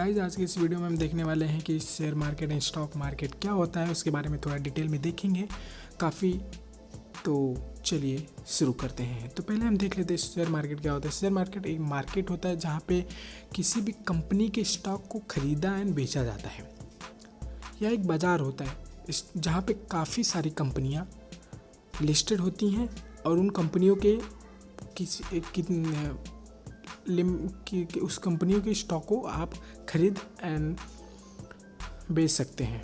Guys आज के इस वीडियो में हम देखने वाले हैं कि share market and stock market क्या होता है, उसके बारे में थोड़ा डिटेल में देखेंगे काफ़ी। तो चलिए शुरू करते हैं। तो पहले हम देख लेते हैं शेयर मार्केट क्या होता है। शेयर मार्केट एक मार्केट होता है जहाँ पे किसी भी कंपनी के स्टॉक को खरीदा एंड बेचा जाता है। यह एक बाज़ार होता है जहाँ पे काफ़ी सारी कंपनियाँ लिस्टेड होती हैं और उन कंपनियों के उस कंपनियों के स्टॉक को आप खरीद एंड बेच सकते हैं।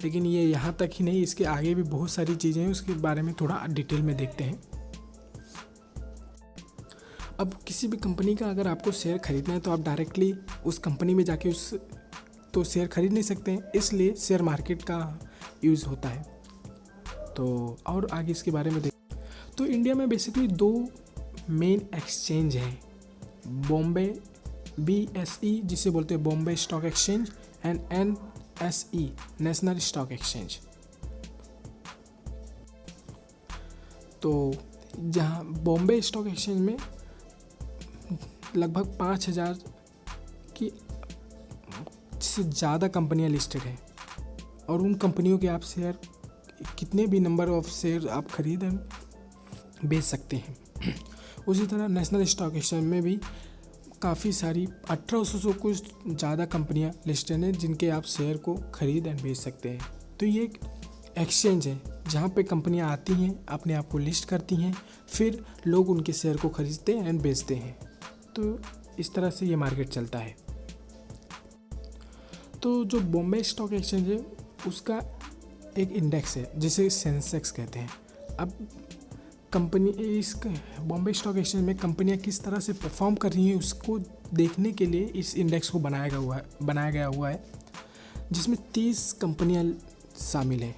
लेकिन ये यहाँ तक ही नहीं, इसके आगे भी बहुत सारी चीज़ें हैं, उसके बारे में थोड़ा डिटेल में देखते हैं। अब किसी भी कंपनी का अगर आपको शेयर खरीदना है तो आप डायरेक्टली उस कंपनी में जाके तो शेयर खरीद नहीं सकते हैं, इसलिए शेयर मार्केट का यूज़ होता है। तो और आगे इसके बारे में तो इंडिया में बेसिकली दो मेन एक्सचेंज हैं, बॉम्बे BSE जिसे बोलते हैं Bombay stock exchange and NSE national stock exchange. तो जहाँ बॉम्बे स्टॉक एक्सचेंज में लगभग 5000 की से ज़्यादा कंपनियां लिस्टेड हैं और उन कंपनियों के आप शेयर कितने भी नंबर ऑफ शेयर आप खरीद बेच सकते हैं। उसी तरह नेशनल स्टॉक एक्सचेंज में भी काफ़ी सारी 1800 से कुछ ज़्यादा कंपनियां लिस्टेड हैं जिनके आप शेयर को खरीद एंड बेच सकते हैं। तो ये एक एक्सचेंज है जहाँ पे कंपनियां आती हैं, अपने आप को लिस्ट करती हैं, फिर लोग उनके शेयर को खरीदते एंड बेचते हैं। तो इस तरह से ये मार्केट चलता है। तो जो बॉम्बे स्टॉक एक्सचेंज है उसका एक इंडेक्स है जिसे सेंसेक्स कहते हैं। अब कंपनी इस बॉम्बे स्टॉक एक्सचेंज में कंपनियां किस तरह से परफॉर्म कर रही हैं उसको देखने के लिए इस इंडेक्स को बनाया गया हुआ है जिसमें 30 कंपनियां शामिल हैं।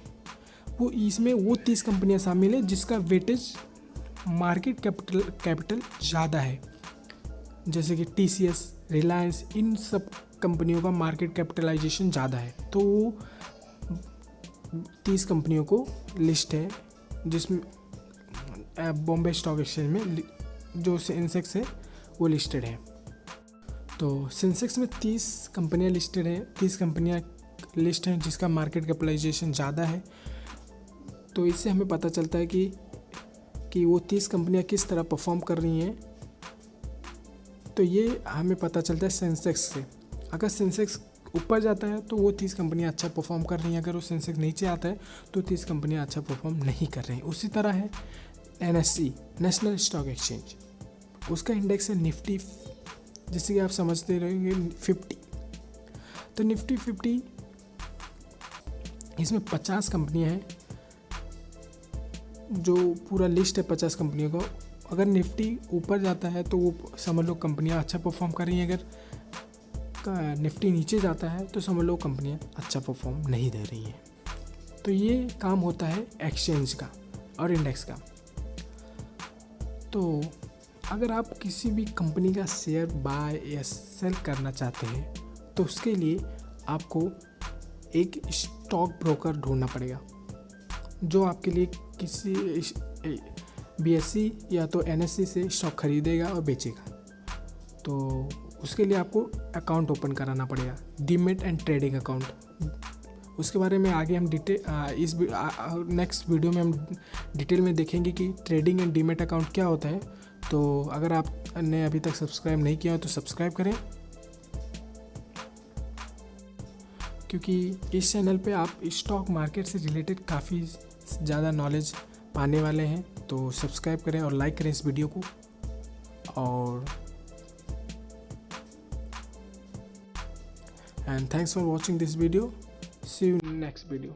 वो 30 कंपनियां शामिल हैं जिसका वेटेज मार्केट कैपिटल ज़्यादा है, जैसे कि TCS, रिलायंस, इन सब कंपनियों का मार्केट कैपिटलाइजेशन ज़्यादा है। तो वो 30 कंपनियों को लिस्ट है जिसमें बॉम्बे स्टॉक एक्सचेंज में जो सेंसेक्स है वो लिस्टेड है। तो सेंसेक्स में 30 कंपनियां लिस्टेड हैं, 30 कंपनियां लिस्ट हैं जिसका मार्केट कैपिटलाइजेशन ज़्यादा है। तो इससे हमें पता चलता है कि वो 30 कंपनियां किस तरह परफॉर्म कर रही हैं। तो ये हमें पता चलता है सेंसेक्स से। अगर सेंसेक्स ऊपर जाता है तो वो 30 कंपनियां अच्छा परफॉर्म कर रही हैं, अगर वो सेंसेक्स नीचे आता है तो 30 कंपनियां अच्छा परफॉर्म नहीं कर रही हैं। उसी तरह है NSE नेशनल स्टॉक एक्सचेंज, उसका इंडेक्स है निफ्टी, जैसे कि आप समझते रहेंगे 50। तो निफ्टी 50 इसमें 50 कंपनियां हैं, जो पूरा लिस्ट है 50 कंपनियों का। अगर निफ्टी ऊपर जाता है तो वो समझ लो कंपनियां अच्छा परफॉर्म कर रही हैं, अगर निफ्टी नीचे जाता है तो समझ लो कंपनियां अच्छा परफॉर्म नहीं दे रही हैं। तो ये काम होता है एक्सचेंज का और इंडेक्स का। तो अगर आप किसी भी कंपनी का शेयर बाय या सेल करना चाहते हैं तो उसके लिए आपको एक स्टॉक ब्रोकर ढूंढना पड़ेगा जो आपके लिए किसी BSE या तो NSE से स्टॉक खरीदेगा और बेचेगा। तो उसके लिए आपको अकाउंट ओपन कराना पड़ेगा, डीमेट एंड ट्रेडिंग अकाउंट। उसके बारे में आगे हम नेक्स्ट वीडियो में हम डिटेल में देखेंगे कि ट्रेडिंग एंड डीमेट अकाउंट क्या होता है। तो अगर आपने अभी तक सब्सक्राइब नहीं किया हो तो सब्सक्राइब करें, क्योंकि इस चैनल पे आप स्टॉक मार्केट से रिलेटेड काफ़ी ज़्यादा नॉलेज पाने वाले हैं। तो सब्सक्राइब करें और लाइक करें इस वीडियो को। और and thanks for watching this video. See you in next video.